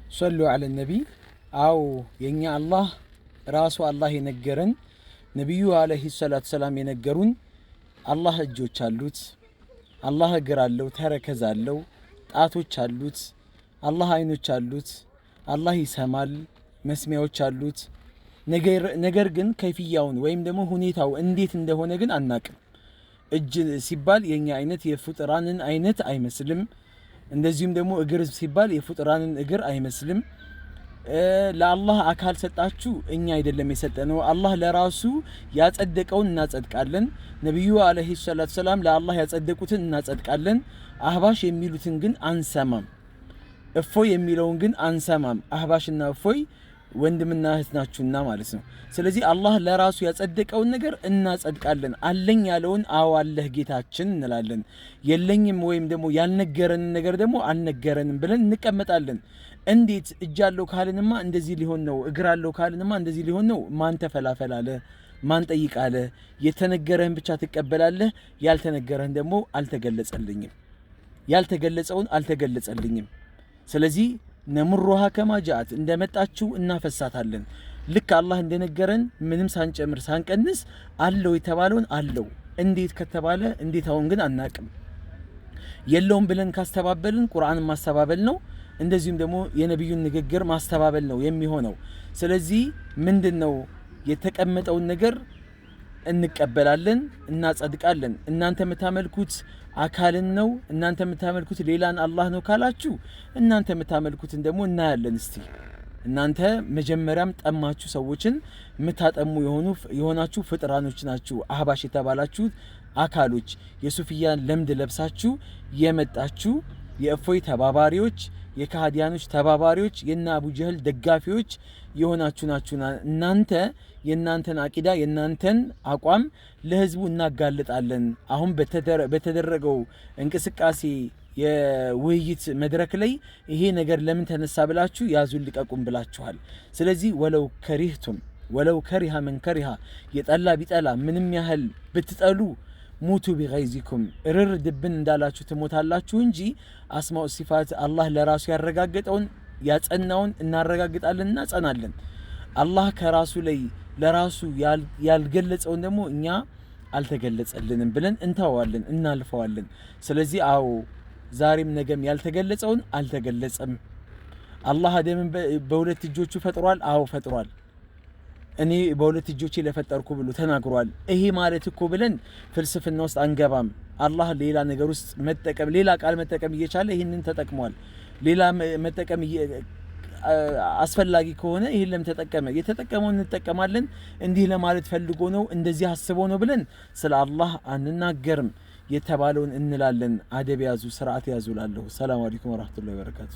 صلوا على النبي አው የኛ አላህ ራሱ አላህ የነገረን ነብዩ አለይሂ ሰላቱ ሰላም የነገሩን አላህ እጆች አሉት፣ አላህ እግር አለው፣ ተረከዝ አለው፣ ጣቶች አሉት፣ አላህ አይኖች አሉት፣ አላህ ይሰማል፣ መስሚያዎች አሉት። ነገር ግን ከይፍያውን ወይም ደግሞ ሁኔታው እንዴት እንደሆነ ግን አናቅም። እጅ ሲባል የኛ አይነት የፍጡራንን አይነት አይመስልም። እንደዚሁም ደግሞ እግር ሲባል የፍጡራንን እግር አይመስልም። ለአላህ አካል ሰጣችሁ እኛ አይደለም የሰጠነው፣ አላህ ለራሱ ያጸደቀውን እናጸድቃለን። ነብዩ አለይሂ ሰላቱ ሰላም ለአላህ ያጸደቁትን እናጸድቃለን። አህባሽ የሚሉትን ግን አንሰማም። እፎይ የሚለውን ግን አንሰማም። አህባሽና እፎይ ወንድምና እህት ናችሁና ማለት ነው። ስለዚህ አላህ ለራሱ ያጸደቀውን ነገር እናጸድቃለን። አለኝ ያለውን አዎ አለህ ጌታችን እንላለን። የለኝም ወይም ደግሞ ያልነገረንን ነገር ደግሞ አልነገረንም ብለን እንቀመጣለን። እንዴት እጅ አለው ካልንማ እንደዚህ ሊሆን ነው፣ እግር አለው ካልንማ እንደዚህ ሊሆን ነው። ማን ተፈላፈል አለ? ማን ጠይቅ አለ? የተነገረህን ብቻ ትቀበላለህ፣ ያልተነገረህን ደግሞ አልተገለጸልኝም፣ ያልተገለጸውን አልተገለጸልኝም። ስለዚህ ነምሩሃ ከማ ጃአት እንደመጣችው እናፈሳታለን። ልክ አላህ እንደነገረን ምንም ሳንጨምር ሳንቀንስ አለው የተባለውን አለው። እንዴት ከተባለ እንዴታውን ግን አናቅም። የለውም ብለን ካስተባበልን ቁርአንን ማስተባበል ነው። እንደዚሁም ደግሞ የነብዩን ንግግር ማስተባበል ነው የሚሆነው። ስለዚህ ምንድነው የተቀመጠውን ነገር እንቀበላለን፣ እናጸድቃለን። እናንተ የምታመልኩት አካልን ነው፣ እናንተ የምታመልኩት ሌላን አላህ ነው ካላችሁ እናንተ የምታመልኩትን ደግሞ እናያለን። እስቲ እናንተ መጀመሪያም ጠማችሁ ሰዎችን የምታጠሙ የሆናችሁ ፍጥራኖች ናችሁ። አህባሽ የተባላችሁት አካሎች የሱፊያን ለምድ ለብሳችሁ የመጣችሁ የእፎይ ተባባሪዎች፣ የካህዲያኖች ተባባሪዎች፣ የና አቡ ጀህል ደጋፊዎች የሆናችሁ ናችሁና እናንተ የናንተን አቂዳ የናንተን አቋም ለህዝቡ እናጋልጣለን። አሁን በተደረገው እንቅስቃሴ የውይይት መድረክ ላይ ይሄ ነገር ለምን ተነሳ ብላችሁ ያዙን ልቀቁም ብላችኋል። ስለዚህ ወለው ከሪሃ መን ከሪሃ የጠላ ቢጠላ ምንም ያህል ብትጠሉ ሙቱ ቢገይዚኩም እርር ድብን እንዳላችሁ ትሞታላችሁ እንጂ አስማኡ ሲፋት አላህ ለራሱ ያረጋገጠውን ያጸናውን እናረጋግጣለን፣ እናጸናለን። አላህ ከራሱ ላይ ለራሱ ያልገለጸውን ደግሞ እኛ አልተገለጸልንም ብለን እንተዋለን፣ እናልፈዋለን። ስለዚህ አዎ ዛሬም ነገም ያልተገለጸውን አልተገለጸም። አላህ አደምን በሁለት እጆቹ ፈጥሯል። አዎ ፈጥሯል። እኔ በሁለት እጆቼ ለፈጠርኩ ብሎ ተናግሯል። ይሄ ማለት እኮ ብለን ፍልስፍና ውስጥ አንገባም። አላህ ሌላ ነገር ውስጥ መጠቀም ሌላ ቃል መጠቀም እየቻለ ይሄንን ተጠቅሟል። ሌላ መጠቀም አስፈላጊ ከሆነ ይሄን ለምን ተጠቀመ? የተጠቀመውን እንጠቀማለን። እንዲህ ለማለት ፈልጎ ነው፣ እንደዚህ አስቦ ነው ብለን ስለ አላህ አንናገርም። የተባለውን እንላለን። አደብ ያዙ፣ ስርዓት ያዙ። ላለሁ ሰላም አለይኩም ወራህመቱላሂ ወበረካቱ።